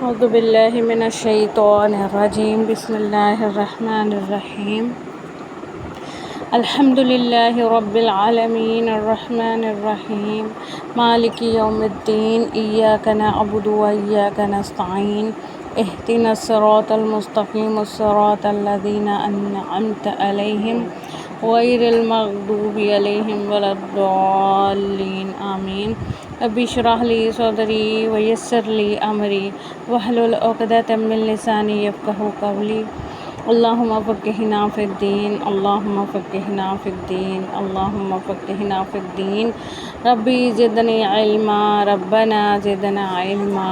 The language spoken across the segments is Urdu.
اعوذ باللہ من الشیطان الرجیم بسم اللہ الرحمن الرحیم الحمد للہ رب العالمین الرحمن الرحیم مالک یوم الدین ایاک نعبد و ایاک نستعین اہدنا الصراط المستقیم صراط الذین انعمت علیہم غیر المغضوب علیہم ولا الضالین آمین رب اشرح لی صدری ویسر لی امری واحلل عقدۃ من لسانی یفقہوا قولی اللہم فقہنا فی الدین اللہم فقہنا فی الدین اللہم فقہنا فی الدین ربی زدنی علما ربنا زدنا علما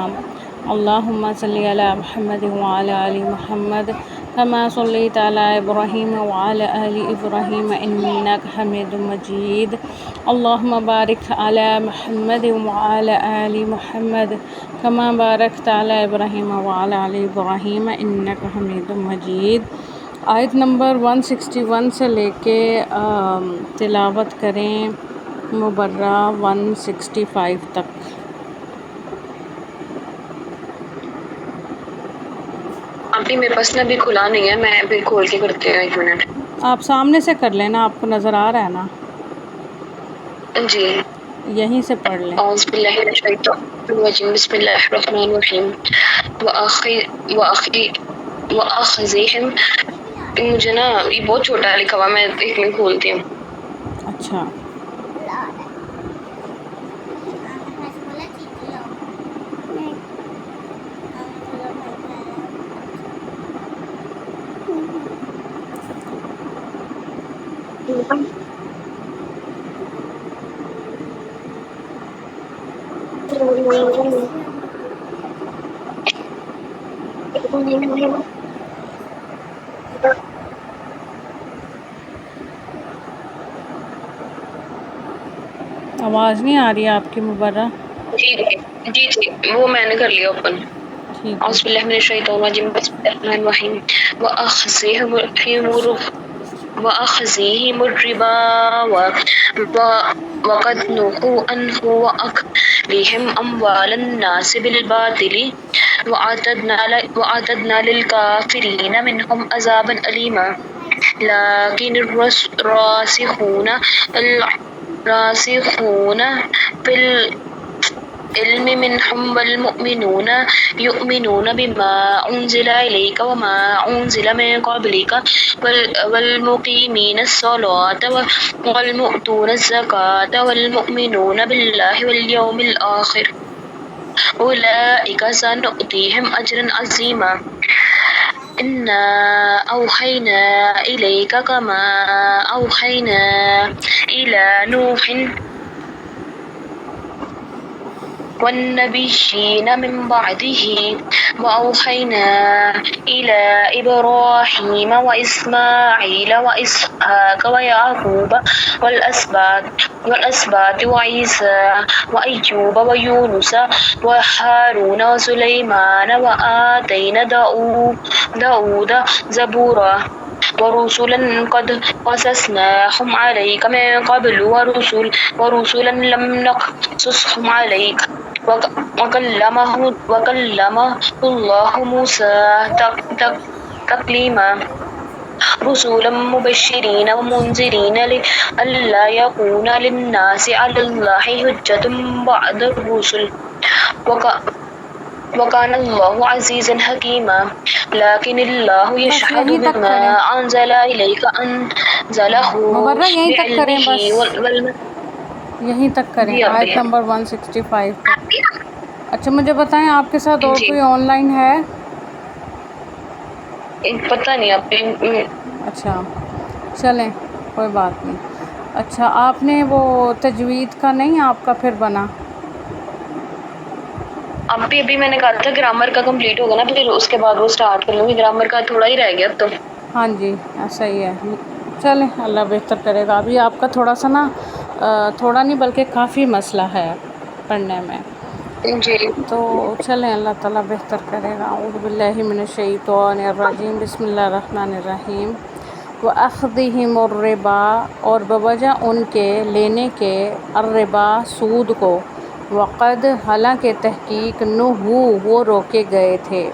اللہم صلی علی محمد وعلی آل محمد كما صليت على إبراهيم وعلى آل إبراهيم إنك حميد مجيد اللهم بارك على محمد وعلى آل محمد كما باركت على إبراهيم وعلى آل إبراهيم إنك حميد مجيد۔ آیت نمبر 161 سے لے کے تلاوت کریں مبرہ 165 تک۔ ابھی میرے پاس نا ابھی کھلا نہیں ہے، میں ابھی کھول کے کرتی ہوں، 1 منٹ۔ آپ سامنے سے کر لینا، آپ کو نظر آ رہا ہے نا؟ جی، یہیں سے پڑھ لیں۔ اعوذ باللہ من الشیطان الرجیم، بسم اللہ الرحمن الرحیم۔ وآخذہم، مجھے نا یہ بہت چھوٹا لکھا ہوا، میں 1 منٹ کھولتی ہوں۔ اچھا، آواز نہیں آ رہی ہے آپ کی مبرہ؟ جی جی جی، وہ میں نے کر لیا اوپن۔ ٹھیک ہے۔ اعوذ باللہ من الشیطان الرجیم، بسم اللہ الرحمن الرحیم۔ وآخذہم الربا وقد نہوا عنہ وأکلہم اموال الناس بالباطل وأعتدنا للکافرین منہم عذابا علیما لیکن الراسخون فی العلم منہم والمؤمنون یؤمنون بما انزل الیک وما انزل من قبلک والمقیمین الصلاة والمؤتون الزکاة والمؤمنون باللہ والیوم الآخر اولئک سنؤتیہم اجرا عظیما انا اوحینا الیک کما اوحینا الی نوح والنبیین من بعدہ وأوحینا إلی إبراہیم وإسماعیل وإسحاق ويعقوب والأسباط وعیسیٰ وأیوب ویونس وہارون وسلیمان وآتینا داود زبورا ورسلا قد قصصناهم عليك من قبل ورسلا لم نقصصهم عليك وكلم الله موسى تكليما رسلا مبشرين ومنذرين لئلا يكون للناس على الله حجة بعد الرسل وكان الله عزيزا حكيما لكن الله يشهد بما أنزل إليك أنزله بعلمه یہیں تک کریں، آیت نمبر 165 تک۔ اچھا مجھے بتائیں، آپ کے ساتھ اور کوئی آن لائن ہے؟ پتہ نہیں آپ۔ اچھا چلیں، کوئی بات نہیں۔ اچھا آپ نے وہ تجوید کا نہیں آپ کا پھر بنا؟ ابھی میں نے کہا تھا گرامر کا کمپلیٹ ہوگا نا، پھر اس کے بعد وہ سٹارٹ کر لوں گی، گرامر کا تھوڑا ہی رہ گیا اب تو۔ ہاں جی ایسا ہی ہے، چلیں اللہ بہتر کرے گا۔ ابھی آپ کا تھوڑا سا نا تھوڑا نہیں بلکہ کافی مسئلہ ہے پڑھنے میں، جی تو چلیں اللہ تعالیٰ بہتر کرے گا۔ اعوذ باللہ من الشیطان الرجیم، بسم اللہ الرحمن الرحیم۔ وَأَخْذِهِمُ الرِّبَا، اور بوجہ ان کے لینے کے، الربا سود کو، وقد حالانکہ تحقیق نہو وہ روکے گئے تھے،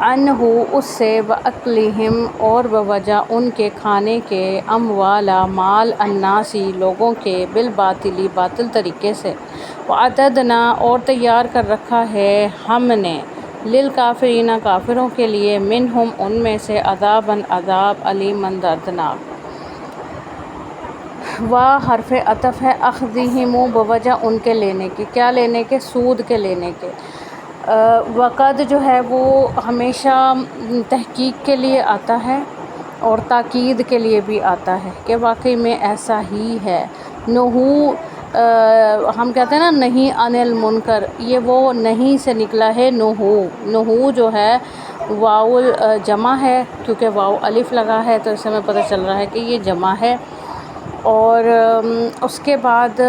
عنہ اس سے، وَأَكْلِهِمْ اور بوجہ ان کے کھانے کے، اموالا مال، الناسی لوگوں کے، بالباطلی باطل طریقے سے، وَأَعْتَدْنَا اور تیار کر رکھا ہے ہم نے، للکافرین کافروں کے لیے، منہم ان میں سے، عذاباً عذاب، علیماً دردناک۔ حرف عطف ہے، اخذہم بوجہ ان کے لینے کی، کیا لینے کے؟ سود کے لینے کے۔ وقد جو ہے وہ ہمیشہ تحقیق کے لیے آتا ہے اور تاکید کے لیے بھی آتا ہے کہ واقعی میں ایسا ہی ہے۔ نہو ہم کہتے ہیں نا نہیں عن المنکر، یہ وہ نہیں سے نکلا ہے نہو۔ نہو جو ہے واو جمع ہے، کیونکہ واو الف لگا ہے تو اس سے ہمیں پتہ چل رہا ہے کہ یہ جمع ہے، اور اس کے بعد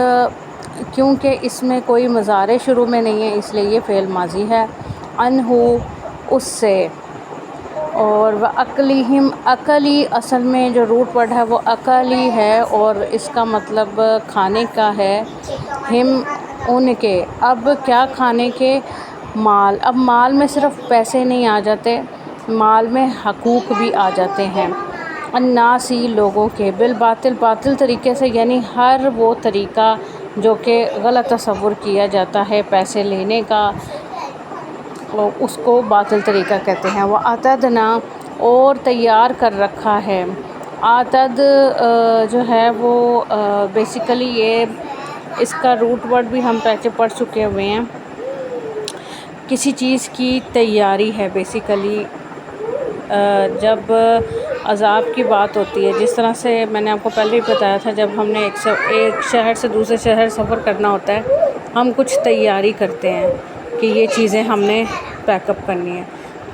کیونکہ اس میں کوئی مضارع شروع میں نہیں ہے اس لیے یہ فعل ماضی ہے، عنہ اس سے، اور وَأَكْلِهِمْ اکلی اصل میں جو روٹ ورڈ ہے وہ اکلی ہے اور اس کا مطلب کھانے کا ہے، ہم ان کے، اب کیا کھانے کے؟ مال۔ اب مال میں صرف پیسے نہیں آ جاتے، مال میں حقوق بھی آ جاتے ہیں، الناسی لوگوں کے، بالباطل باطل طریقے سے، یعنی ہر وہ طریقہ جو کہ غلط تصور کیا جاتا ہے پیسے لینے کا، اس کو باطل طریقہ کہتے ہیں۔ وَأَعْتَدْنَا اور تیار کر رکھا ہے، اعتد جو ہے وہ بیسیکلی یہ اس کا روٹ ورڈ بھی ہم پڑھ چکے ہوئے ہیں، کسی چیز کی تیاری ہے بیسیکلی۔ جب عذاب کی بات ہوتی ہے، جس طرح سے میں نے آپ کو پہلے ہی بتایا تھا، جب ہم نے ایک شہر سے دوسرے شہر سفر کرنا ہوتا ہے، ہم کچھ تیاری کرتے ہیں کہ یہ چیزیں ہم نے پیک اپ کرنی ہے،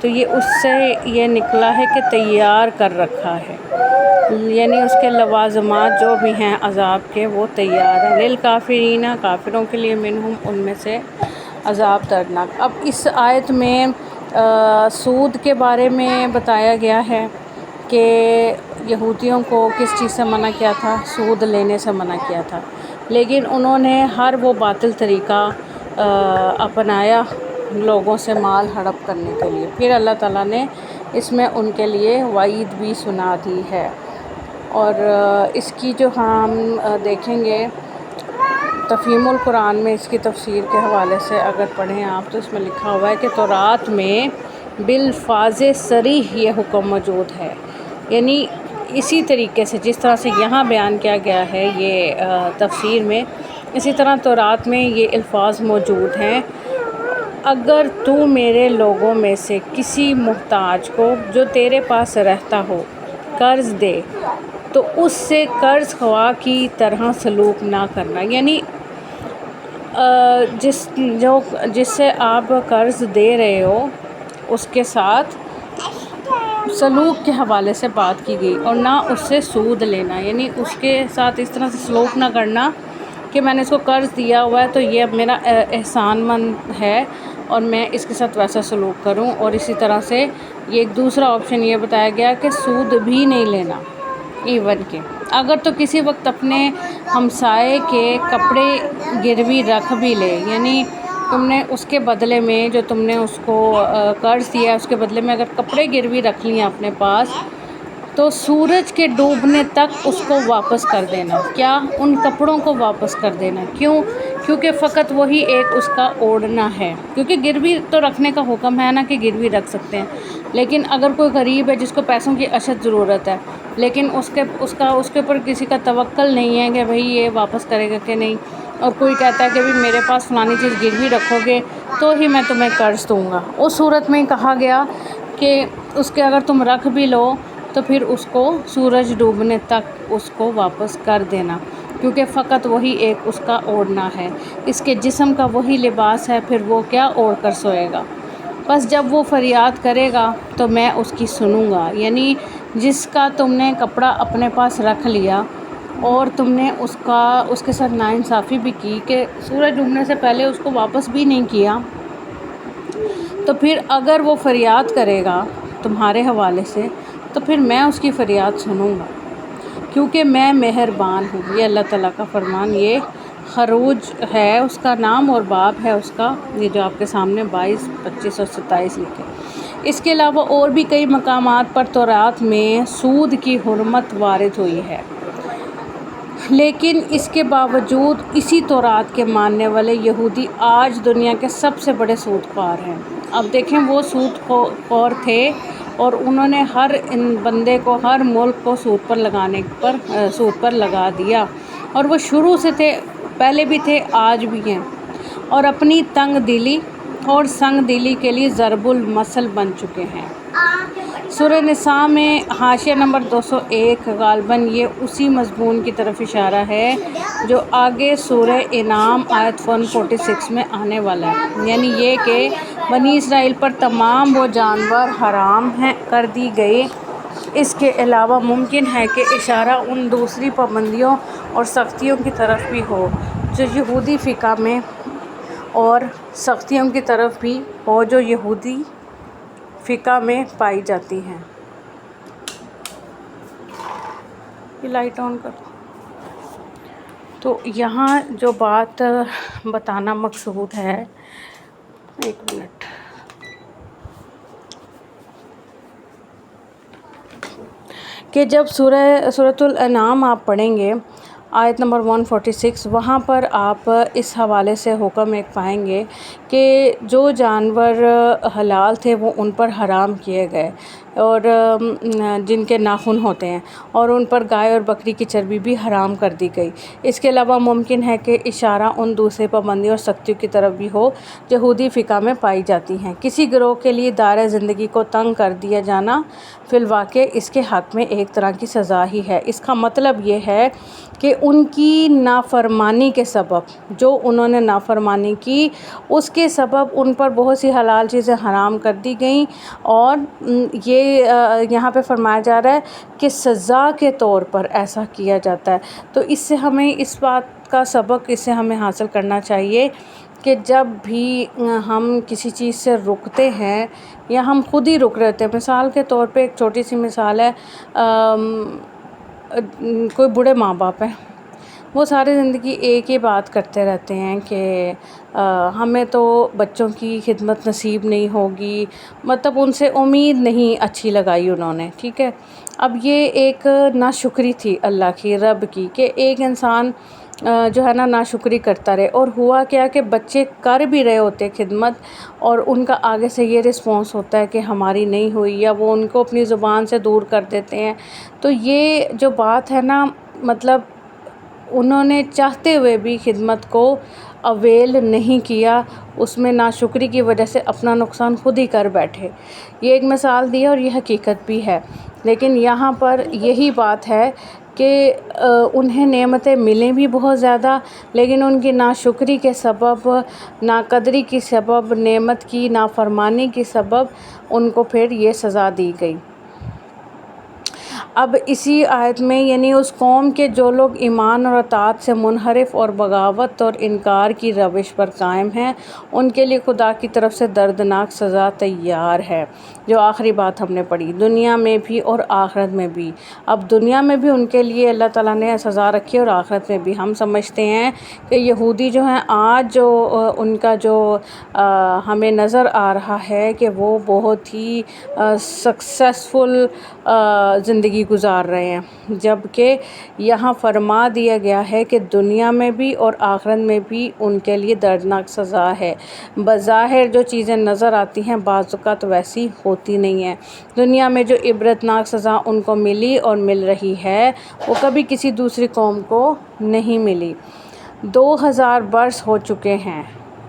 تو یہ اس سے یہ نکلا ہے کہ تیار کر رکھا ہے، یعنی اس کے لوازمات جو بھی ہیں عذاب کے وہ تیار ہیں، للکافرین کافروں کے لیے، منہم ان میں سے، عذاب دردناک۔ اب اس آیت میں سود کے بارے میں بتایا گیا ہے کہ یہودیوں کو کس چیز سے منع کیا تھا؟ سود لینے سے منع کیا تھا، لیکن انہوں نے ہر وہ باطل طریقہ اپنایا لوگوں سے مال ہڑپ کرنے کے لیے، پھر اللہ تعالیٰ نے اس میں ان کے لیے وعید بھی سنا دی ہے۔ اور اس کی جو ہم دیکھیں گے تفہیم القرآن میں اس کی تفسیر کے حوالے سے اگر پڑھیں آپ تو اس میں لکھا ہوا ہے کہ تورات میں بالفاظ صریح یہ حکم موجود ہے، یعنی اسی طریقے سے جس طرح سے یہاں بیان کیا گیا ہے یہ تفسیر میں، اسی طرح تورات میں یہ الفاظ موجود ہیں، اگر تو میرے لوگوں میں سے کسی محتاج کو جو تیرے پاس رہتا ہو قرض دے تو اس سے قرض خواہ کی طرح سلوک نہ کرنا، یعنی جس سے آپ قرض دے رہے ہو اس کے ساتھ سلوک کے حوالے سے بات کی گئی، اور نہ اس سے سود لینا، یعنی اس کے ساتھ اس طرح سے سلوک نہ کرنا کہ میں نے اس کو قرض دیا ہوا ہے تو یہ اب میرا احسان مند ہے اور میں اس کے ساتھ ویسا سلوک کروں، اور اسی طرح سے یہ ایک دوسرا آپشن یہ بتایا گیا کہ سود بھی نہیں لینا، ایون کہ اگر تو کسی وقت اپنے ہمسائے کے کپڑے گروی رکھ بھی لے، یعنی تم نے اس کے بدلے میں جو تم نے اس کو قرض دیا ہے اس کے بدلے میں اگر کپڑے گروی رکھ لیے اپنے پاس، تو سورج کے ڈوبنے تک اس کو واپس کر دینا، کیا ان کپڑوں کو واپس کر دینا، کیونکہ فقط وہی ایک اس کا اوڑھنا ہے، کیونکہ گروی تو رکھنے کا حکم ہے نا کہ گروی رکھ سکتے ہیں، لیکن اگر کوئی غریب ہے جس کو پیسوں کی اشد ضرورت ہے لیکن اس کے اوپر کسی کا توکل نہیں ہے کہ بھئی یہ واپس کرے گا کہ نہیں، اور کوئی کہتا ہے کہ بھی میرے پاس فلانی چیز گروی رکھو گے تو ہی میں تمہیں قرض دوں گا، اس صورت میں کہا گیا کہ اس کے اگر تم رکھ بھی لو تو پھر اس کو سورج ڈوبنے تک اس کو واپس کر دینا، کیونکہ فقط وہی ایک اس کا اوڑھنا ہے، اس کے جسم کا وہی لباس ہے، پھر وہ کیا اوڑھ کر سوئے گا، بس جب وہ فریاد کرے گا تو میں اس کی سنوں گا، یعنی جس کا تم نے کپڑا اپنے پاس رکھ لیا اور تم نے اس کے ساتھ ناانصافی بھی کی کہ سورج ڈوبنے سے پہلے اس کو واپس بھی نہیں کیا، تو پھر اگر وہ فریاد کرے گا تمہارے حوالے سے تو پھر میں اس کی فریاد سنوں گا، کیونکہ میں مہربان ہوں، یہ اللہ تعالیٰ کا فرمان یہ خروج ہے اس کا نام اور باب ہے اس کا، یہ جو آپ کے سامنے 22، 25 اور 27 لکھے۔ اس کے علاوہ اور بھی کئی مقامات پر تورات میں سود کی حرمت وارد ہوئی ہے، لیکن اس کے باوجود اسی تورات کے ماننے والے یہودی آج دنیا کے سب سے بڑے سود خوار ہیں۔ اب دیکھیں، وہ سود خور تھے اور انہوں نے ہر ان بندے کو، ہر ملک کو سود پر لگا دیا، اور وہ شروع سے تھے، پہلے بھی تھے، آج بھی ہیں، اور اپنی تنگ دلی اور سنگ دلی کے لیے ضرب المثل بن چکے ہیں۔ سورہ نساء میں حاشیہ نمبر 201 غالباً یہ اسی مضمون کی طرف اشارہ ہے جو آگے سورہ انعام آیت 146 میں آنے والا ہے، یعنی یہ کہ بنی اسرائیل پر تمام وہ جانور حرام کر دی گئی۔ اس کے علاوہ ممکن ہے کہ اشارہ ان دوسری پابندیوں اور سختیوں کی طرف بھی ہو جو یہودی فقہ میں، اور سختیوں کی طرف بھی ہو جو یہودی فقہ میں پائی جاتی ہیں۔ یہ لائٹ آن کر۔ تو یہاں جو بات بتانا مقصود ہے، ایک منٹ، کہ جب سورۃ الانعام آپ پڑھیں گے آیت نمبر 146، وہاں پر آپ اس حوالے سے حکم ایک پائیں گے کہ جو جانور حلال تھے وہ ان پر حرام کیے گئے، اور جن کے ناخن ہوتے ہیں، اور ان پر گائے اور بکری کی چربی بھی حرام کر دی گئی۔ اس کے علاوہ ممکن ہے کہ اشارہ ان دوسرے پابندیوں اور سختیوں کی طرف بھی ہو جو یہودی فقہ میں پائی جاتی ہیں۔ کسی گروہ کے لیے دائرۂ زندگی کو تنگ کر دیا جانا فی الواقع اس کے حق میں ایک طرح کی سزا ہی ہے۔ اس کا مطلب یہ ہے کہ ان کی نافرمانی کے سبب، جو انہوں نے نافرمانی کی، اس کے سبب ان پر بہت سی حلال چیزیں حرام کر دی گئیں، اور یہ یہاں پہ فرمایا جا رہا ہے کہ سزا کے طور پر ایسا کیا جاتا ہے۔ تو اس سے ہمیں اس بات کا سبق اس سے ہمیں حاصل کرنا چاہیے کہ جب بھی ہم کسی چیز سے رکتے ہیں یا ہم خود ہی رک رہے ہوتے ہیں، مثال کے طور پہ ایک چھوٹی سی مثال ہے، کوئی بوڑھے ماں باپ ہیں، وہ ساری زندگی ایک ہی بات کرتے رہتے ہیں کہ ہمیں تو بچوں کی خدمت نصیب نہیں ہوگی، مطلب ان سے امید نہیں اچھی لگائی انہوں نے، ٹھیک ہے۔ اب یہ ایک ناشکری تھی اللہ کی، رب کی، کہ ایک انسان جو ہے نا ناشکری کرتا رہے، اور ہوا کیا کہ بچے کر بھی رہے ہوتے خدمت، اور ان کا آگے سے یہ رسپانس ہوتا ہے کہ ہماری نہیں ہوئی، یا وہ ان کو اپنی زبان سے دور کر دیتے ہیں۔ تو یہ جو بات ہے نا، مطلب انہوں نے چاہتے ہوئے بھی خدمت کو اویل نہیں کیا، اس میں ناشکری کی وجہ سے اپنا نقصان خود ہی کر بیٹھے۔ یہ ایک مثال دی ہے اور یہ حقیقت بھی ہے، لیکن یہاں پر یہی بات ہے کہ انہیں نعمتیں ملیں بھی بہت زیادہ، لیکن ان کی ناشکری کے سبب، ناقدری کی سبب، نعمت کی نافرمانی کی سبب ان کو پھر یہ سزا دی گئی۔ اب اسی آیت میں، یعنی اس قوم کے جو لوگ ایمان اور اطاعت سے منحرف اور بغاوت اور انکار کی روش پر قائم ہیں، ان کے لیے خدا کی طرف سے دردناک سزا تیار ہے۔ جو آخری بات ہم نے پڑھی، دنیا میں بھی اور آخرت میں بھی۔ اب دنیا میں بھی ان کے لیے اللہ تعالیٰ نے سزا رکھی، اور آخرت میں بھی۔ ہم سمجھتے ہیں کہ یہودی جو ہیں آج، جو ان کا جو ہمیں نظر آ رہا ہے کہ وہ بہت ہی سکسیسفل زندگی گزار رہے ہیں، جبکہ یہاں فرما دیا گیا ہے کہ دنیا میں بھی اور آخرت میں بھی ان کے لیے دردناک سزا ہے۔ بظاہر جو چیزیں نظر آتی ہیں بعض اوقات ویسی ہوتی نہیں ہیں۔ دنیا میں جو عبرتناک سزا ان کو ملی اور مل رہی ہے، وہ کبھی کسی دوسری قوم کو نہیں ملی۔ 2000 برس ہو چکے ہیں،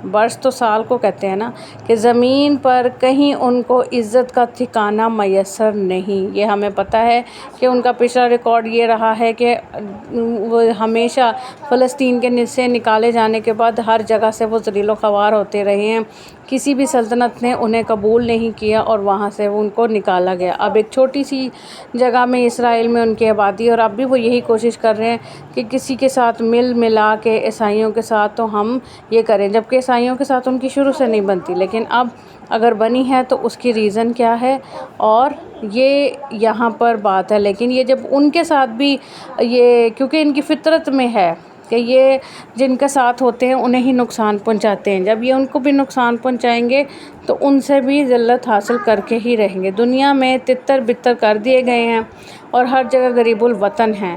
برس تو سال کو کہتے ہیں نا، کہ زمین پر کہیں ان کو عزت کا ٹھکانہ میسر نہیں۔ یہ ہمیں پتہ ہے کہ ان کا پچھلا ریکارڈ یہ رہا ہے کہ وہ ہمیشہ فلسطین کے سے نکالے جانے کے بعد ہر جگہ سے وہ ذلیل و خوار ہوتے رہے ہیں، کسی بھی سلطنت نے انہیں قبول نہیں کیا، اور وہاں سے ان کو نکالا گیا۔ اب ایک چھوٹی سی جگہ میں اسرائیل میں ان کی آبادی، اور اب بھی وہ یہی کوشش کر رہے ہیں کہ کسی کے ساتھ ملا کے عیسائیوں کے ساتھ تو ہم یہ کریں، جبکہ عیسائیوں کے ساتھ ان کی شروع سے نہیں بنتی، لیکن اب اگر بنی ہے تو اس کی ریزن کیا ہے، اور یہ یہاں پر بات ہے۔ لیکن یہ جب ان کے ساتھ بھی یہ، کیونکہ ان کی فطرت میں ہے کہ یہ جن کے ساتھ ہوتے ہیں انہیں ہی نقصان پہنچاتے ہیں، جب یہ ان کو بھی نقصان پہنچائیں گے تو ان سے بھی ذلت حاصل کر کے ہی رہیں گے۔ دنیا میں تتر بتر کر دیے گئے ہیں اور ہر جگہ غریب الوطن ہیں۔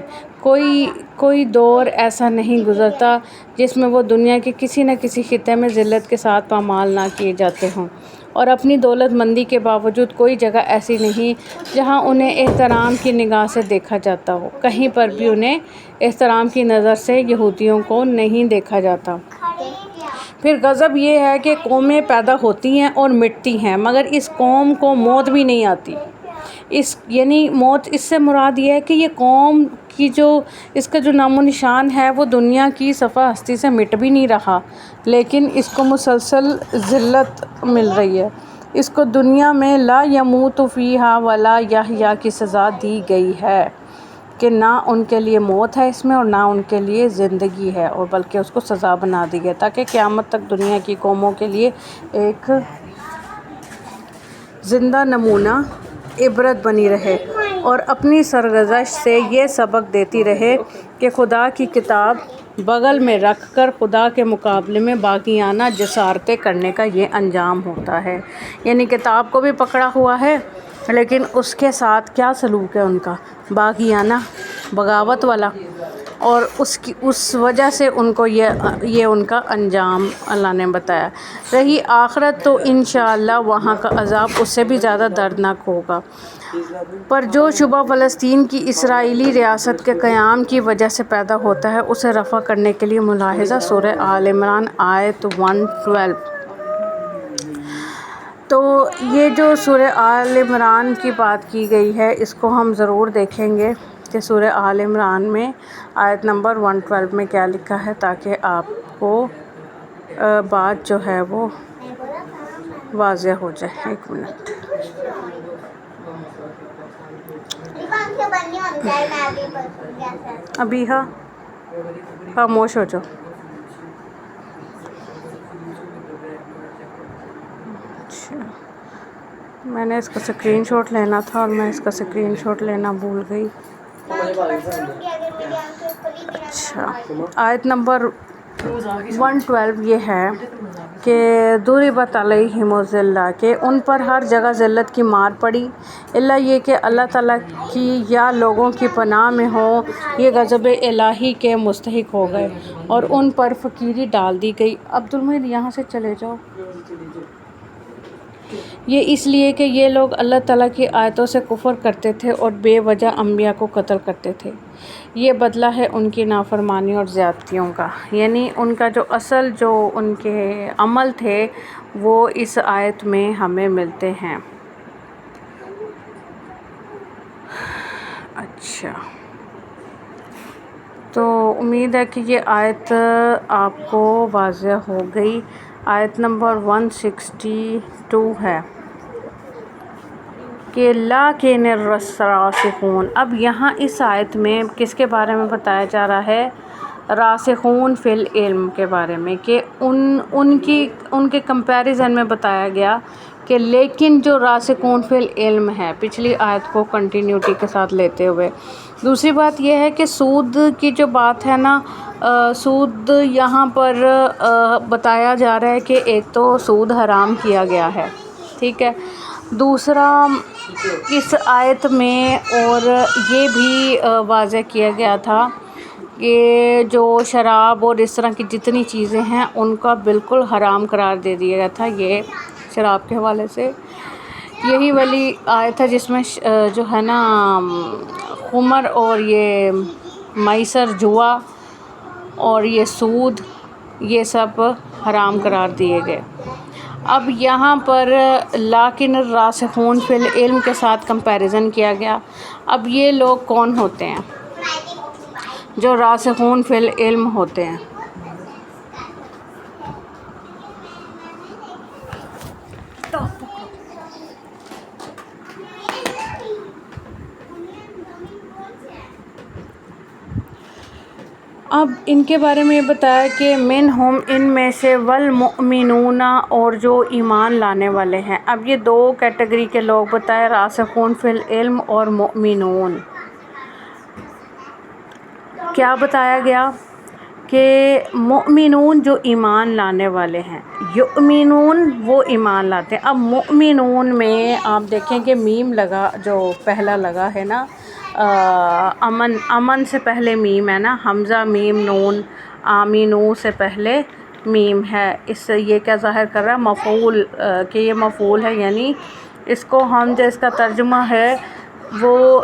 کوئی دور ایسا نہیں گزرتا جس میں وہ دنیا کے کسی نہ کسی خطے میں ذلت کے ساتھ پامال نہ کیے جاتے ہوں، اور اپنی دولت مندی کے باوجود کوئی جگہ ایسی نہیں جہاں انہیں احترام کی نگاہ سے دیکھا جاتا ہو۔ کہیں پر بھی انہیں احترام کی نظر سے یہودیوں کو نہیں دیکھا جاتا۔ پھر غضب یہ ہے کہ قومیں پیدا ہوتی ہیں اور مٹتی ہیں مگر اس قوم کو موت بھی نہیں آتی۔ یعنی موت اس سے مراد یہ ہے کہ یہ قوم کی اس کا جو نام و نشان ہے وہ دنیا کی صفحہ ہستی سے مٹ بھی نہیں رہا، لیکن اس کو مسلسل ذلت مل رہی ہے۔ اس کو دنیا میں لا یموت فیہا ولا یحییٰ کی سزا دی گئی ہے کہ نہ ان کے لیے موت ہے اس میں اور نہ ان کے لیے زندگی ہے، اور بلکہ اس کو سزا بنا دی گئی تاکہ قیامت تک دنیا کی قوموں کے لیے ایک زندہ نمونہ عبرت بنی رہے اور اپنی سرگزشت سے یہ سبق دیتی رہے کہ خدا کی کتاب بغل میں رکھ کر خدا کے مقابلے میں باغیانہ جسارتیں کرنے کا یہ انجام ہوتا ہے۔ یعنی کتاب کو بھی پکڑا ہوا ہے لیکن اس کے ساتھ کیا سلوک ہے ان کا، باغیانہ، بغاوت والا، اور اس وجہ سے ان کو یہ ان کا انجام اللہ نے بتایا۔ رہی آخرت تو انشاءاللہ وہاں کا عذاب اس سے بھی زیادہ دردناک ہوگا۔ پر جو شبہ فلسطین کی اسرائیلی ریاست کے قیام کی وجہ سے پیدا ہوتا ہے اسے رفع کرنے کے لیے ملاحظہ سورہ آل عمران آیت 112۔ تو یہ جو سورہ آل عمران کی بات کی گئی ہے اس کو ہم ضرور دیکھیں گے کہ سورہ آل عمران میں آیت نمبر 112 میں کیا لکھا ہے، تاکہ آپ کو بات جو ہے وہ واضح ہو جائے۔ ایک منٹ، ابھی ہاں خاموش ہو جاؤ۔ اچھا، میں نے اس کا اسکرین شاٹ لینا تھا اور میں اس کا اسکرین شاٹ لینا بھول گئی۔ اچھا، آیت نمبر 112 یہ ہے کہ ضربت علیہم الذلہ، کہ ان پر ہر جگہ ذلت کی مار پڑی، الا یہ کہ اللہ تعالیٰ کی یا لوگوں کی پناہ میں ہوں، یہ غضب الہی کے مستحق ہو گئے اور ان پر فقیری ڈال دی گئی۔ عبدالمجید یہاں سے چلے جاؤ۔ یہ اس لیے کہ یہ لوگ اللہ تعالیٰ کی آیتوں سے کفر کرتے تھے اور بے وجہ انبیاء کو قتل کرتے تھے۔ یہ بدلہ ہے ان کی نافرمانی اور زیادتیوں کا، یعنی ان کا جو اصل جو ان کے عمل تھے وہ اس آیت میں ہمیں ملتے ہیں۔ اچھا، تو امید ہے کہ یہ آیت آپ کو واضح ہو گئی۔ آیت نمبر 162 ہے کہ لیکن الراسخون، اب یہاں اس آیت میں کس کے بارے میں بتایا جا رہا ہے؟ راسخون فی العلم کے بارے میں، کہ ان کے کمپیریزن میں بتایا گیا کہ لیکن جو راسخون فی العلم ہے، پچھلی آیت کو کنٹینیوٹی کے ساتھ لیتے ہوئے۔ دوسری بات یہ ہے کہ سود کی جو بات ہے نا، سود یہاں پر بتایا جا رہا ہے کہ ایک تو سود حرام کیا گیا ہے، ٹھیک ہے، دوسرا اس آیت میں اور یہ بھی واضح کیا گیا تھا کہ جو شراب اور اس طرح کی جتنی چیزیں ہیں ان کا بالکل حرام قرار دے دیا گیا تھا۔ یہ شراب کے حوالے سے یہی والی آیت ہے جس میں جو ہے نا خمر اور یہ میسر، جوا اور یہ سود، یہ سب حرام قرار دیے گئے۔ اب یہاں پر لیکن الراسخون فی العلم کے ساتھ کمپیریزن کیا گیا۔ اب یہ لوگ کون ہوتے ہیں جو راسخون فی العلم ہوتے ہیں؟ اب ان کے بارے میں یہ بتایا کہ منہم، ان میں سے، والمؤمنون، اور جو ایمان لانے والے ہیں۔ اب یہ دو کیٹیگری کے لوگ بتائے، راسخون فی العلم اور مؤمنون۔ کیا بتایا گیا کہ مؤمنون جو ایمان لانے والے ہیں، یؤمنون وہ ایمان لاتے ہیں۔ اب مؤمنون میں آپ دیکھیں کہ میم لگا، جو پہلا لگا ہے نا، امن سے پہلے میم ہے نا، حمزہ میم نون، آمینو سے پہلے میم ہے۔ اس سے یہ کیا ظاہر کر رہا ہے؟ مفعول، کہ یہ مفعول ہے، یعنی اس کو ہم جو اس کا ترجمہ ہے وہ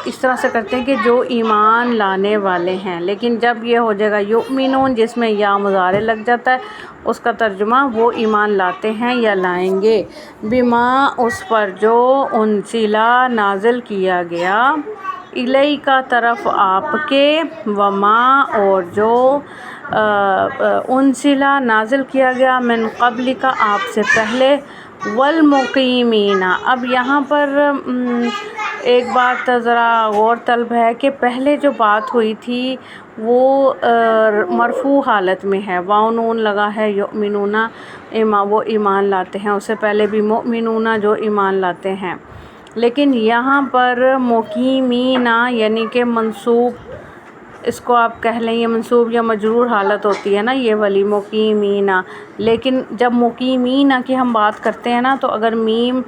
اس طرح سے کرتے ہیں کہ جو ایمان لانے والے ہیں، لیکن جب یہ ہو جائے گا یؤمنون جس میں یا مضارع لگ جاتا ہے، اس کا ترجمہ وہ ایمان لاتے ہیں یا لائیں گے، بما اس پر جو انزلا نازل کیا گیا، الیکا طرف آپ کے، وما اور جو انزلا نازل کیا گیا، من قبل کا آپ سے پہلے، والمقیمین۔ اب یہاں پر ایک بات ذرا غور طلب ہے کہ پہلے جو بات ہوئی تھی وہ مرفوع حالت میں ہے، واو نون لگا ہے، یؤمنون وہ ایمان لاتے ہیں، اس سے پہلے بھی مؤمنون جو ایمان لاتے ہیں، لیکن یہاں پر مقیمین یعنی کہ منصوب، اس کو آپ کہہ لیں یہ منصوب یا مجرور حالت ہوتی ہے نا، یہ والی مقیمین، لیکن جب مقیمین کی ہم بات کرتے ہیں نا تو اگر میم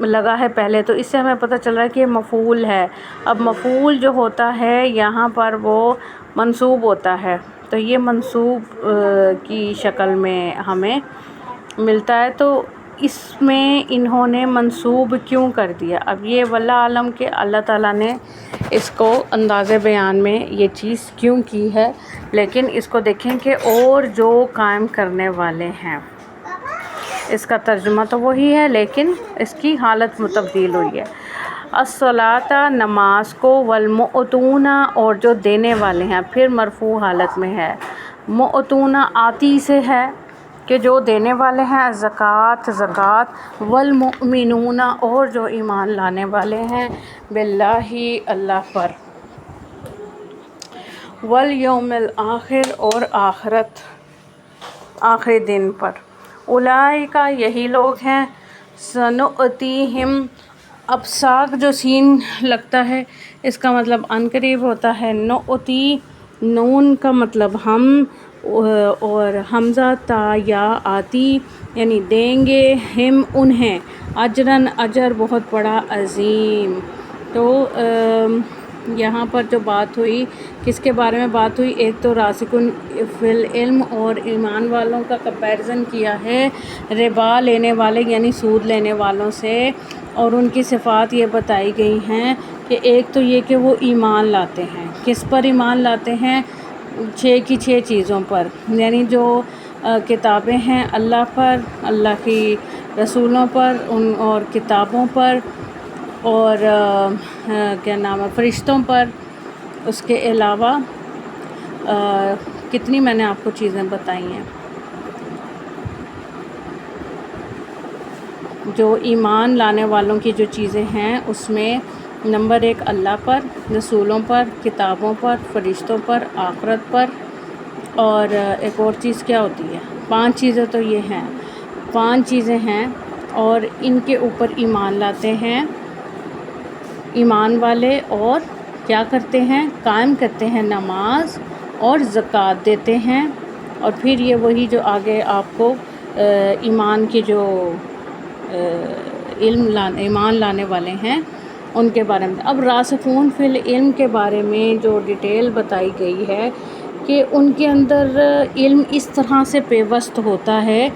لگا ہے پہلے تو اس سے ہمیں پتہ چل رہا ہے کہ یہ مفعول ہے۔ اب مفعول جو ہوتا ہے یہاں پر وہ منصوب ہوتا ہے، تو یہ منصوب کی شکل میں ہمیں ملتا ہے، تو اس میں انہوں نے منصوب کیوں کر دیا؟ اب یہ واللہ عالم کہ اللہ تعالیٰ نے اس کو انداز بیان میں یہ چیز کیوں کی ہے، لیکن اس کو دیکھیں کہ اور جو قائم کرنے والے ہیں، اس کا ترجمہ تو وہی ہے لیکن اس کی حالت تبدیل ہوئی ہے۔ الصلاۃ نماز کو، والمؤتون اور جو دینے والے ہیں، پھر مرفوع حالت میں ہے، مؤتون آتی سے ہے کہ جو دینے والے ہیں، زکوٰۃ زکوٰۃ، والمؤمنون اور جو ایمان لانے والے ہیں، باللہ اللہ پر، والیوم الآخر اور آخرت آخری دن پر، اولئک یہی لوگ ہیں، سنؤتیہم، اب ساق جو سین لگتا ہے اس کا مطلب ان قریب ہوتا ہے، نؤتی نون کا مطلب ہم، اور حمزہ تا یا آتی یعنی دیں گے، ہم انہیں، اجراً اجر بہت بڑا عظیم۔ تو یہاں پر جو بات ہوئی کس کے بارے میں بات ہوئی؟ ایک تو راسخون فی العلم اور ایمان والوں کا کمپیریزن کیا ہے ربا لینے والے یعنی سود لینے والوں سے، اور ان کی صفات یہ بتائی گئی ہیں کہ ایک تو یہ کہ وہ ایمان لاتے ہیں، کس پر ایمان لاتے ہیں؟ 6 کی 6 چیزوں پر، یعنی جو کتابیں ہیں اللہ پر، اللہ کی رسولوں پر، ان اور کتابوں پر، اور کیا نام ہے فرشتوں پر، اس کے علاوہ کتنی میں نے آپ کو چیزیں بتائی ہیں، جو ایمان لانے والوں کی جو چیزیں ہیں اس میں نمبر 1 اللہ پر، رسولوں پر، کتابوں پر، فرشتوں پر، آخرت پر، اور ایک اور چیز کیا ہوتی ہے؟ 5 چیزیں تو یہ ہیں، 5 چیزیں ہیں اور ان کے اوپر ایمان لاتے ہیں ایمان والے، اور کیا کرتے ہیں؟ قائم کرتے ہیں نماز اور زکوٰۃ دیتے ہیں، اور پھر یہ وہی جو آگے آپ کو ایمان کی جو ایمان لانے والے ہیں ان کے بارے میں۔ اب راسخون فی العلم کے بارے میں جو ڈیٹیل بتائی گئی ہے کہ ان کے اندر علم اس طرح سے پیوست ہوتا ہے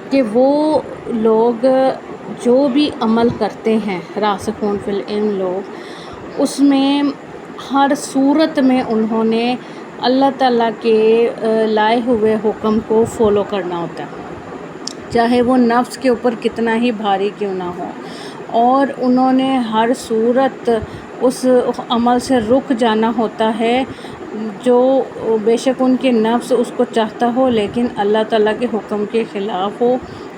کہ وہ لوگ جو بھی عمل کرتے ہیں، راسخون فی العلم لوگ، اس میں ہر صورت میں انہوں نے اللہ تعالیٰ کے لائے ہوئے حکم کو فالو کرنا ہوتا ہے، چاہے وہ نفس کے اوپر کتنا ہی بھاری کیوں نہ ہو، اور انہوں نے ہر صورت اس عمل سے رک جانا ہوتا ہے جو بے شک ان کے نفس اس کو چاہتا ہو لیکن اللہ تعالیٰ کے حکم کے خلاف ہو،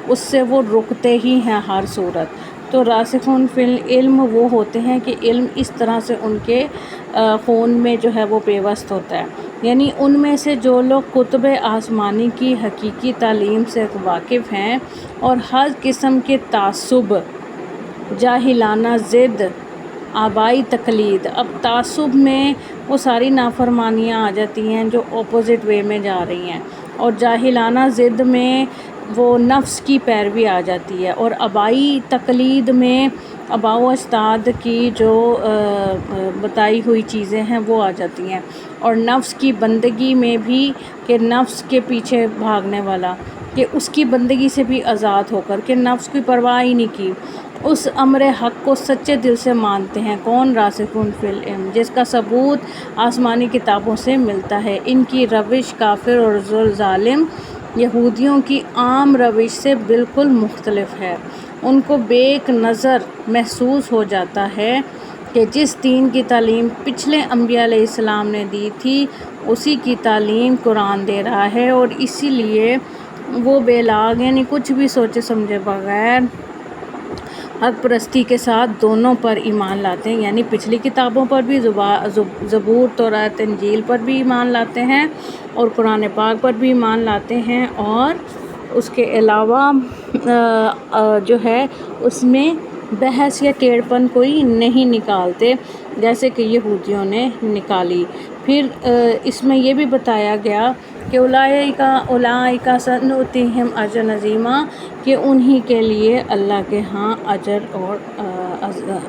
اس سے وہ رکتے ہی ہیں ہر صورت۔ تو راسخون فی العلم وہ ہوتے ہیں کہ علم اس طرح سے ان کے خون میں جو ہے وہ پیوست ہوتا ہے، یعنی ان میں سے جو لوگ کتب آسمانی کی حقیقی تعلیم سے واقف ہیں اور ہر قسم کے تعصب، جاہلانہ ضد آبائی تقلید، اب تعصب میں وہ ساری نافرمانیاں آ جاتی ہیں جو اپوزٹ وے میں جا رہی ہیں، اور جاہلانہ ضد میں وہ نفس کی پیروی آ جاتی ہے، اور آبائی تقلید میں آباء و اجداد کی جو بتائی ہوئی چیزیں ہیں وہ آ جاتی ہیں، اور نفس کی بندگی میں بھی کہ نفس کے پیچھے بھاگنے والا، کہ اس کی بندگی سے بھی آزاد ہو کر کہ نفس کی پرواہ ہی نہیں کی، اس امر حق کو سچے دل سے مانتے ہیں۔ کون؟ راسخون فی العلم، جس کا ثبوت آسمانی کتابوں سے ملتا ہے۔ ان کی روش کافر اور ظالم یہودیوں کی عام روش سے بالکل مختلف ہے۔ ان کو بیک نظر محسوس ہو جاتا ہے کہ جس دین کی تعلیم پچھلے انبیاء علیہ السلام نے دی تھی اسی کی تعلیم قرآن دے رہا ہے، اور اسی لیے وہ بے لاگ یعنی کچھ بھی سوچے سمجھے بغیر حق پرستی کے ساتھ دونوں پر ایمان لاتے ہیں، یعنی پچھلی کتابوں پر بھی، زبور، تورات، انجیل پر بھی ایمان لاتے ہیں، اور قرآن پاک پر بھی ایمان لاتے ہیں، اور اس کے علاوہ جو ہے اس میں بحث یا ٹیڑھ پن کوئی نہیں نکالتے جیسے کہ یہودیوں نے نکالی۔ پھر اس میں یہ بھی بتایا گیا کہ اولئک سنؤتیہم اجرا عظیما، کہ انہی کے لیے اللہ کے ہاں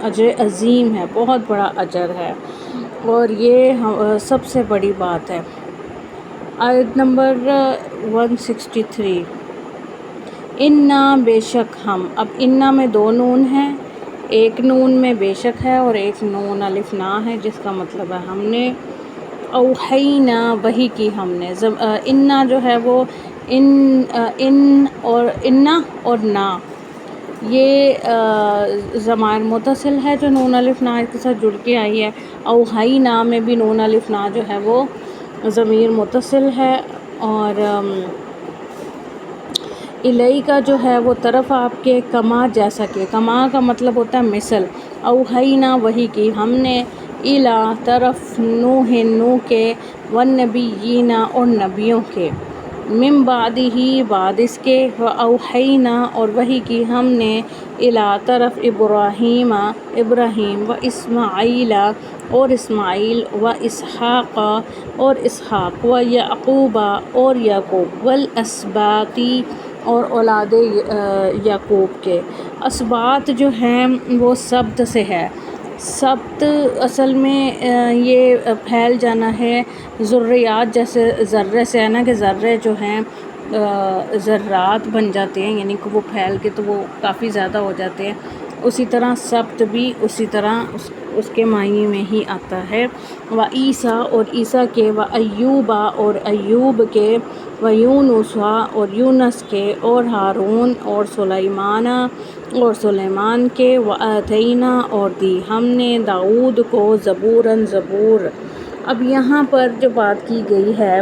اجر عظیم ہے، بہت بڑا اجر ہے، اور یہ سب سے بڑی بات ہے۔ آیت نمبر 163، انا بے شک ہم، اب انا میں دو نون ہیں، ایک نون میں بے شک ہے اور ایک نون الف نا ہے، جس کا مطلب ہے ہم نے، اوحینا وحی کی ہم نے، انا جو ہے وہ انا اور نا، یہ ضمائر متصل ہے جو نون الف نا کے ساتھ جڑ کے آئی ہے۔ اوحینا میں بھی نون الف نا جو ہے وہ ضمیر متصل ہے، اور الیکا جو ہے وہ طرف آپ کے، کما جیسا کہ، کما کا مطلب ہوتا ہے مثل، اوحینا وحی کی ہم نے، الا طرف نوح کے، والنبیین اور نبیوں کے، من بعدہ بعد اس کے، واوحینا اور وحی کی ہم نے، الا طرف ابراہیم و اسماعیل اور اسماعیل، و اسحاق اور اسحاق، و یعقوب اور یعقوب، والاسباط اور اولاد یعقوب کے۔ اسباط جو ہیں وہ سبت سے ہے، سبت اصل میں یہ پھیل جانا ہے ذریات، جیسے ذرے سے ہے نا کہ ذرے جو ہیں ذرات بن جاتے ہیں، یعنی کہ وہ پھیل کے تو وہ کافی زیادہ ہو جاتے ہیں، اسی طرح سبت بھی اسی طرح اس کے معنی میں ہی آتا ہے۔ و عیسیٰ اور عیسیٰ کے، و ایوب اور ایوب کے، و یونس اور یونس کے، اور ہارون اور سلیمان کے، و آتینا اور دی ہم نے داؤد کو زبوراً زبور۔ اب یہاں پر جو بات کی گئی ہے،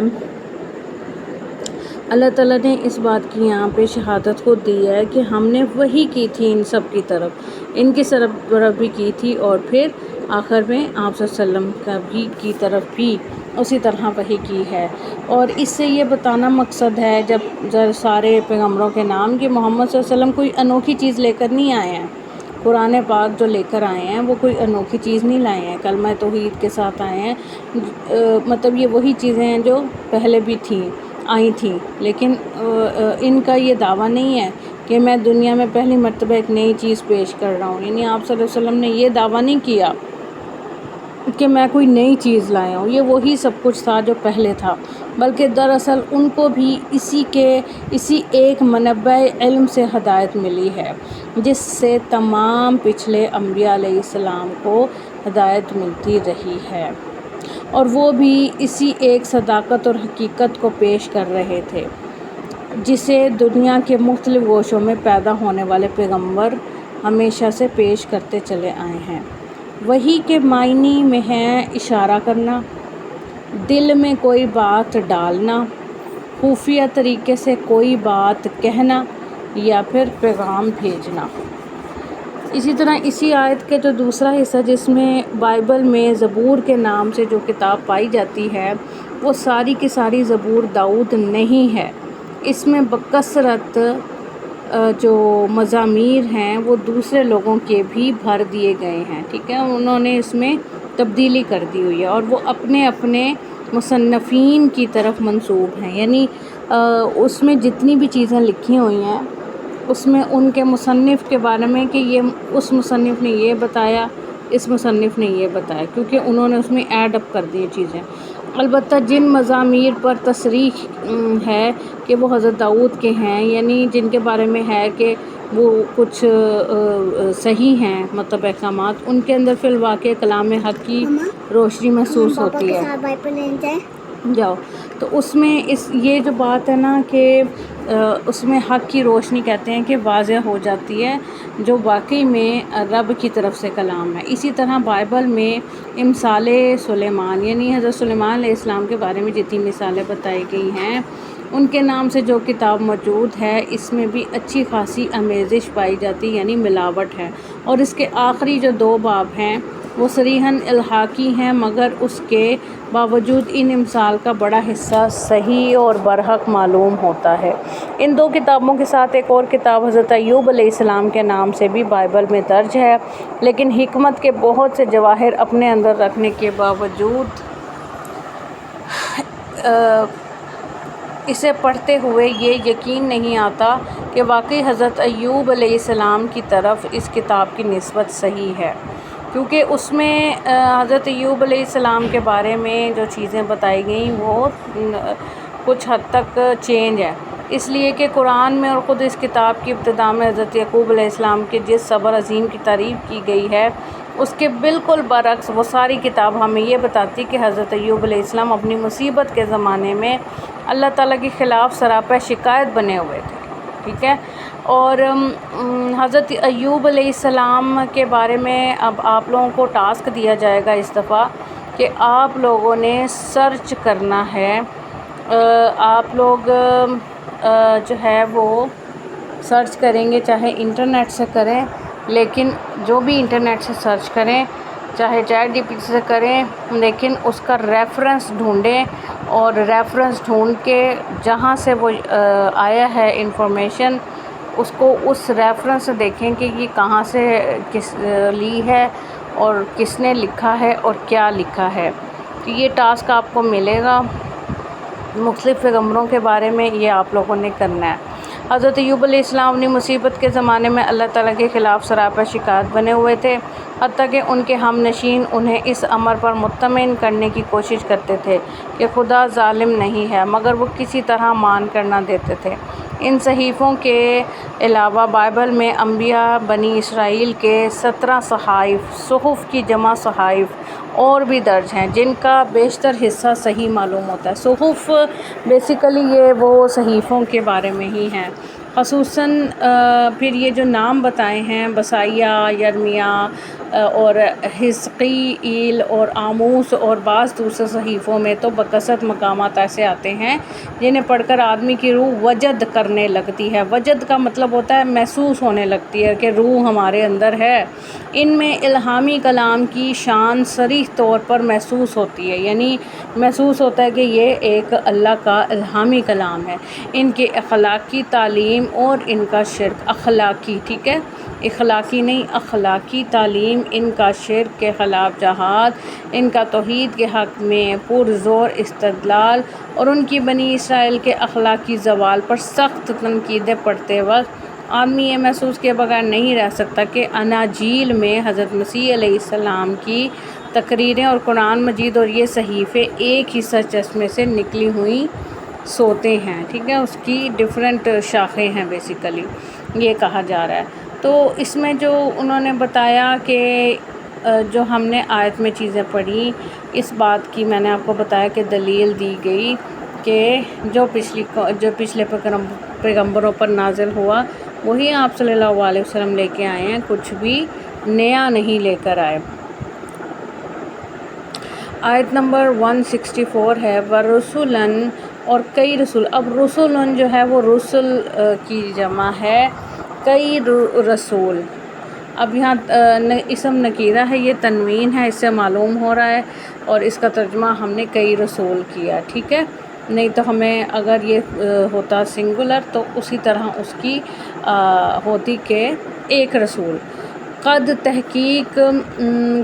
اللہ تعالیٰ نے اس بات کی یہاں پہ شہادت خود دی ہے کہ ہم نے وحی کی تھی ان سب کی طرف، ان کی طرف بھی کی تھی، اور پھر آخر میں آپ صلی اللہ علیہ وسلم کی طرف بھی اسی طرح وحی کی ہے۔ اور اس سے یہ بتانا مقصد ہے جب سارے پیغمبروں کے نام کہ محمد صلی اللہ علیہ وسلم کوئی انوکھی چیز لے کر نہیں آئے ہیں، قرآن پاک جو لے کر آئے ہیں وہ کوئی انوکھی چیز نہیں لائے ہیں، کلمہ توحید کے ساتھ آئے ہیں، مطلب یہ وہی چیزیں ہیں جو پہلے بھی آئی تھیں، لیکن ان کا یہ دعویٰ نہیں ہے کہ میں دنیا میں پہلی مرتبہ ایک نئی چیز پیش کر رہا ہوں، یعنی آپ صلی اللہ علیہ وسلم نے یہ دعویٰ نہیں کیا کہ میں کوئی نئی چیز لایا ہوں، یہ وہی سب کچھ تھا جو پہلے تھا، بلکہ دراصل ان کو بھی اسی ایک منبع علم سے ہدایت ملی ہے جس سے تمام پچھلے انبیاء علیہ السلام کو ہدایت ملتی رہی ہے، اور وہ بھی اسی ایک صداقت اور حقیقت کو پیش کر رہے تھے جسے دنیا کے مختلف گوشوں میں پیدا ہونے والے پیغمبر ہمیشہ سے پیش کرتے چلے آئے ہیں۔ وحی کے معنی میں ہے اشارہ کرنا، دل میں کوئی بات ڈالنا، خفیہ طریقے سے کوئی بات کہنا، یا پھر پیغام بھیجنا۔ اسی طرح اسی آیت کے جو دوسرا حصہ جس میں بائبل میں زبور کے نام سے جو کتاب پائی جاتی ہے وہ ساری کی ساری زبور داؤد نہیں ہے، اس میں بکثرت جو مضامیر ہیں وہ دوسرے لوگوں کے بھی بھر دیے گئے ہیں، ٹھیک ہے، انہوں نے اس میں تبدیلی کر دی ہوئی ہے اور وہ اپنے اپنے مصنفین کی طرف منسوب ہیں، یعنی اس میں جتنی بھی چیزیں لکھی ہوئی ہیں اس میں ان کے مصنف کے بارے میں کہ یہ اس مصنف نے یہ بتایا، اس مصنف نے یہ بتایا، کیونکہ انہوں نے اس میں ایڈ اپ کر دی چیزیں۔ البتہ جن مضامیر پر تصریح ہے کہ وہ حضرت داؤد کے ہیں، یعنی جن کے بارے میں ہے کہ وہ کچھ صحیح ہیں مطلب احکامات، ان کے اندر فی الواقع کلام حق کی روشنی محسوس ہوتی ہے۔ جاؤ تو اس میں یہ جو بات ہے نا کہ اس میں حق کی روشنی کہتے ہیں کہ واضح ہو جاتی ہے جو واقعی میں رب کی طرف سے کلام ہے۔ اسی طرح بائبل میں امثال سلیمان، یعنی حضرت سلیمان علیہ السلام کے بارے میں جتنی مثالیں بتائی گئی ہیں ان کے نام سے جو کتاب موجود ہے اس میں بھی اچھی خاصی آمیزش پائی جاتی، یعنی ملاوٹ ہے، اور اس کے آخری جو 2 باب ہیں وہ صریحاً الحاقی ہیں، مگر اس کے باوجود ان امثال کا بڑا حصہ صحیح اور برحق معلوم ہوتا ہے۔ ان 2 کتابوں کے ساتھ ایک اور کتاب حضرت ایوب علیہ السلام کے نام سے بھی بائبل میں درج ہے، لیکن حکمت کے بہت سے جواہر اپنے اندر رکھنے کے باوجود اسے پڑھتے ہوئے یہ یقین نہیں آتا کہ واقعی حضرت ایوب علیہ السلام کی طرف اس کتاب کی نسبت صحیح ہے، کیونکہ اس میں حضرت ایوب علیہ السلام کے بارے میں جو چیزیں بتائی گئیں وہ کچھ حد تک چینج ہے، اس لیے کہ قرآن میں اور خود اس کتاب کی ابتدا میں حضرت یعقوب علیہ السلام کے جس صبر عظیم کی تعریف کی گئی ہے اس کے بالکل برعکس وہ ساری کتاب ہمیں یہ بتاتی کہ حضرت ایوب علیہ السلام اپنی مصیبت کے زمانے میں اللہ تعالیٰ کے خلاف سراپا شکایت بنے ہوئے تھے، ٹھیک ہے۔ اور حضرت ایوب علیہ السلام کے بارے میں اب آپ لوگوں کو ٹاسک دیا جائے گا اس دفعہ کہ آپ لوگوں نے سرچ کرنا ہے، آپ لوگ جو ہے وہ سرچ کریں گے، چاہے انٹرنیٹ سے کریں، لیکن جو بھی انٹرنیٹ سے سرچ کریں، چاہے چیٹ جی پی ٹی سے کریں، لیکن اس کا ریفرنس ڈھونڈیں، اور ریفرنس ڈھونڈ کے جہاں سے وہ آیا ہے انفارمیشن اس کو اس ریفرنس سے دیکھیں کہ یہ کہاں سے لی ہے اور کس نے لکھا ہے اور کیا لکھا ہے۔ تو یہ ٹاسک آپ کو ملے گا، مختلف پیغمبروں کے بارے میں یہ آپ لوگوں نے کرنا ہے۔ حضرت ایوب علیہ السلام اپنی مصیبت کے زمانے میں اللہ تعالیٰ کے خلاف سراپا شکایت بنے ہوئے تھے، حتیٰ کہ ان کے ہم نشین انہیں اس امر پر مطمئن کرنے کی کوشش کرتے تھے کہ خدا ظالم نہیں ہے، مگر وہ کسی طرح مان کر نہ دیتے تھے۔ ان صحیفوں کے علاوہ بائبل میں انبیاء بنی اسرائیل کے 17 صحف کی جمع صحائف اور بھی درج ہیں جن کا بیشتر حصہ صحیح معلوم ہوتا ہے۔ صحف بیسیکلی یہ وہ صحیفوں کے بارے میں ہی ہیں، خصوصاً پھر یہ جو نام بتائے ہیں بسائیہ، یرمیہ اور حزقیل اور آموس اور بعض دوسرے صحیفوں میں تو بکثرت مقامات ایسے آتے ہیں جنہیں پڑھ کر آدمی کی روح وجد کرنے لگتی ہے۔ وجد کا مطلب ہوتا ہے محسوس ہونے لگتی ہے کہ روح ہمارے اندر ہے۔ ان میں الہامی کلام کی شان صریح طور پر محسوس ہوتی ہے، یعنی محسوس ہوتا ہے کہ یہ ایک اللہ کا الہامی کلام ہے۔ ان کے اخلاقی تعلیم اور ان کا شرک، اخلاقی، ٹھیک ہے، اخلاقی نہیں، اخلاقی تعلیم، ان کا شرک کے خلاف جہاد، ان کا توحید کے حق میں پرزور استدلال اور ان کی بنی اسرائیل کے اخلاقی زوال پر سخت تنقیدیں پڑھتے وقت آدمی یہ محسوس کیے بغیر نہیں رہ سکتا کہ اناجیل میں حضرت مسیح علیہ السلام کی تقریریں اور قرآن مجید اور یہ صحیفے ایک ہی سر چشمے سے نکلی ہوئی سوتے ہیں، ٹھیک ہے، اس کی ڈیفرنٹ شاخیں ہیں بیسیکلی، یہ کہا جا رہا ہے۔ تو اس میں جو انہوں نے بتایا کہ جو ہم نے آیت میں چیزیں پڑھی، اس بات کی میں نے آپ کو بتایا کہ دلیل دی گئی کہ جو پچھلے پیغمبروں پر نازل ہوا وہی آپ صلی اللہ علیہ وسلم لے کے آئے ہیں، کچھ بھی نیا نہیں لے کر آئے۔ آیت نمبر 164 ہے وَرُسُلًا، اور کئی رسول۔ اب رسولن جو ہے وہ رسل کی جمع ہے، کئی رسول۔ اب یہاں اسم نکیرہ ہے، یہ تنوین ہے، اس سے معلوم ہو رہا ہے، اور اس کا ترجمہ ہم نے کئی رسول کیا، ٹھیک ہے، نہیں تو ہمیں اگر یہ ہوتا سنگولر تو اسی طرح اس کی ہوتی کہ ایک رسول۔ قد تحقیق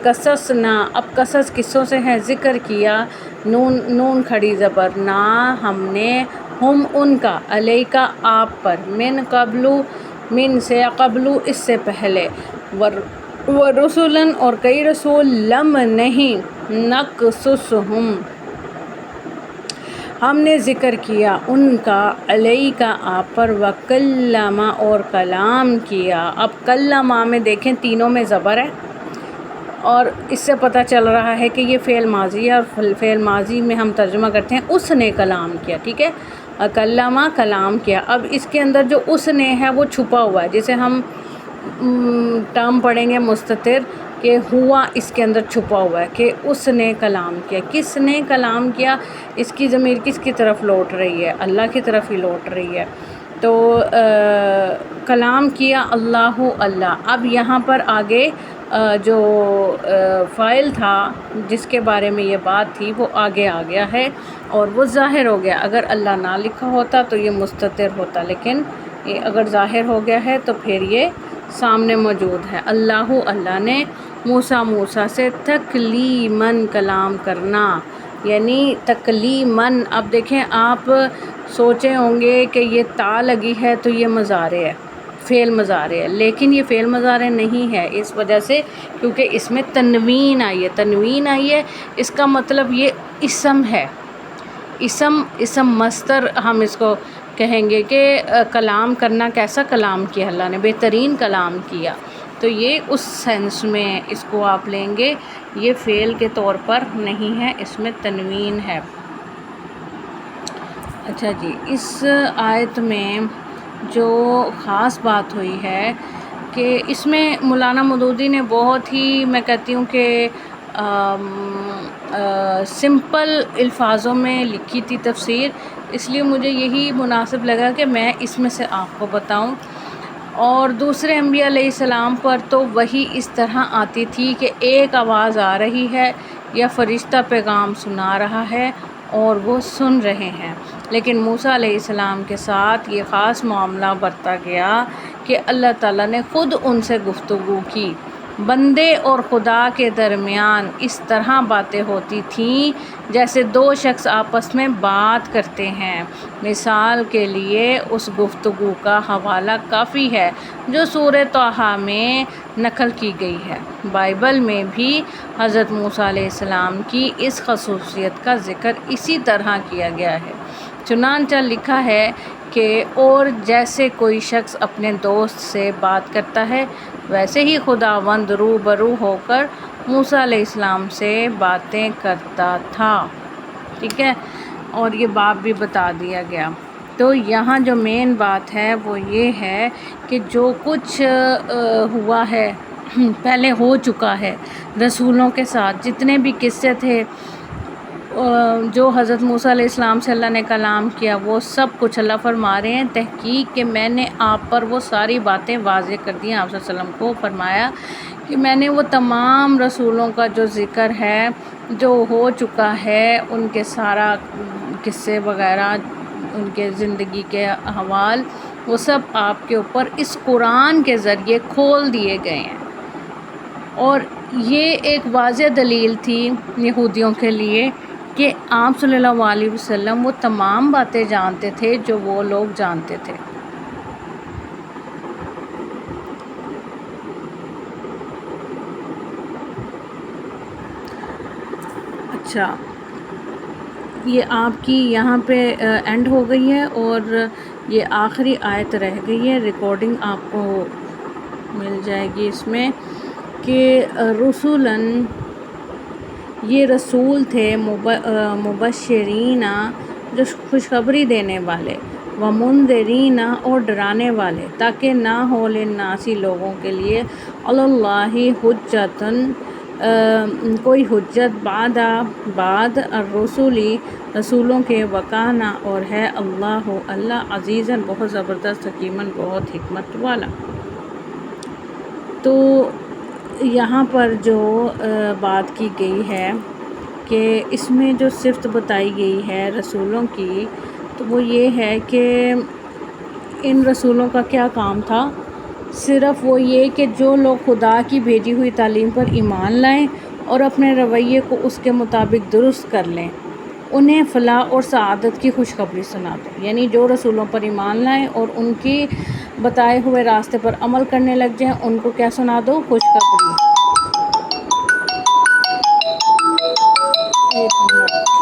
قصصنا، اب قصص قصوں سے ہے، ذکر کیا نون کھڑی زبر نا ہم نے، ہم ان کا، علیکا آپ پر، من قبلو من سے، قبلو اس سے پہلے، ورسولن اور کئی رسول، لم نہیں، نقصصہم ہم نے ذکر کیا ان کا، علیکا آپ پر، وکلم اور کلام کیا۔ اب کلمہ میں دیکھیں تینوں میں زبر ہے، اور اس سے پتہ چل رہا ہے کہ یہ فعل ماضی ہے، اور فعل ماضی میں ہم ترجمہ کرتے ہیں اس نے کلام کیا، ٹھیک ہے، کلمہ کلام کیا۔ اب اس کے اندر جو اس نے ہے وہ چھپا ہوا ہے، جیسے ہم ٹرم پڑھیں گے مستتر کہ ہوا اس کے اندر چھپا ہوا ہے کہ اس نے کلام کیا۔ کس نے کلام کیا، اس کی ضمیر کس کی طرف لوٹ رہی ہے؟ اللہ کی طرف ہی لوٹ رہی ہے۔ تو کلام کیا اللہ، اللہ۔ اب یہاں پر آگے جو فاعل تھا جس کے بارے میں یہ بات تھی وہ آگے آ گیا ہے اور وہ ظاہر ہو گیا۔ اگر اللہ نہ لکھا ہوتا تو یہ مستتر ہوتا، لیکن یہ اگر ظاہر ہو گیا ہے تو پھر یہ سامنے موجود ہے۔ اللہ، اللہ نے، موسیٰ سے، تکلیماً کلام کرنا، یعنی تکلیماً۔ اب دیکھیں آپ سوچے ہوں گے کہ یہ تا لگی ہے تو یہ مضارع ہے، فعل مضارع ہے، لیکن یہ فعل مضارع نہیں ہے، اس وجہ سے کیونکہ اس میں تنوین آئی ہے، تنوین آئی ہے، اس کا مطلب یہ اسم ہے، اسم مصدر ہم اس کو کہیں گے کہ کلام کرنا، کیسا کلام کیا اللہ نے، بہترین کلام کیا، تو یہ اس سینس میں اس کو آپ لیں گے، یہ فعل کے طور پر نہیں ہے، اس میں تنوین ہے۔ اچھا جی، اس آیت میں جو خاص بات ہوئی ہے کہ اس میں مولانا مودودی نے بہت ہی، میں کہتی ہوں کہ سمپل الفاظوں میں لکھی تھی تفسیر، اس لیے مجھے یہی مناسب لگا کہ میں اس میں سے آپ کو بتاؤں۔ اور دوسرے انبیاء علیہ السلام پر تو وحی اس طرح آتی تھی کہ ایک آواز آ رہی ہے یا فرشتہ پیغام سنا رہا ہے اور وہ سن رہے ہیں، لیکن موسیٰ علیہ السلام کے ساتھ یہ خاص معاملہ برتا گیا کہ اللہ تعالیٰ نے خود ان سے گفتگو کی۔ بندے اور خدا کے درمیان اس طرح باتیں ہوتی تھیں جیسے دو شخص آپس میں بات کرتے ہیں۔ مثال کے لیے اس گفتگو کا حوالہ کافی ہے جو سورہ طٰہٰ میں نقل کی گئی ہے۔ بائبل میں بھی حضرت موسیٰ علیہ السلام کی اس خصوصیت کا ذکر اسی طرح کیا گیا ہے۔ چنانچہ لکھا ہے کہ اور جیسے کوئی شخص اپنے دوست سے بات کرتا ہے ویسے ہی خداوند روبرو ہو کر موسیٰ علیہ السلام سے باتیں کرتا تھا، ٹھیک ہے، اور یہ باب بھی بتا دیا گیا۔ تو یہاں جو مین بات ہے وہ یہ ہے کہ جو کچھ ہوا ہے پہلے ہو چکا ہے رسولوں کے ساتھ، جتنے بھی قصے تھے جو حضرت موسیٰ علیہ السلام سے اللہ نے کلام کیا، وہ سب کچھ اللہ فرما رہے ہیں تحقیق کہ میں نے آپ پر وہ ساری باتیں واضح کر دی ہیں۔ آپ صلی اللہ علیہ وسلم کو فرمایا کہ میں نے وہ تمام رسولوں کا جو ذکر ہے جو ہو چکا ہے، ان کے سارا قصے وغیرہ، ان کے زندگی کے احوال، وہ سب آپ کے اوپر اس قرآن کے ذریعے کھول دیے گئے ہیں۔ اور یہ ایک واضح دلیل تھی یہودیوں کے لیے کہ آپ صلی اللہ علیہ وسلم وہ تمام باتیں جانتے تھے جو وہ لوگ جانتے تھے۔ اچھا، یہ آپ کی یہاں پہ اینڈ ہو گئی ہے اور یہ آخری آیت رہ گئی ہے، ریکارڈنگ آپ کو مل جائے گی اس میں کہ رسولاً، یہ رسول تھے مبشرین جو خوشخبری دینے والے، ومنذرین اور ڈرانے والے، تاکہ نہ ہو للناس لوگوں کے لیے علی اللہ حجتاً کوئی حجت بعد الرسول رسولوں کے، وکان اور ہے اللہ عزیزاً بہت زبردست، حکیماً بہت حکمت والا۔ تو یہاں پر جو بات کی گئی ہے کہ اس میں جو صفت بتائی گئی ہے رسولوں کی، تو وہ یہ ہے کہ ان رسولوں کا کیا کام تھا؟ صرف وہ یہ کہ جو لوگ خدا کی بھیجی ہوئی تعلیم پر ایمان لائیں اور اپنے رویے کو اس کے مطابق درست کر لیں، انہیں فلاح اور سعادت کی خوشخبری سنا دو۔ یعنی جو رسولوں پر ایمان لائیں اور ان کی بتائے ہوئے راستے پر عمل کرنے لگ جائیں، ان کو کیا سنا دو؟ خوشخبری۔ 1 منٹ۔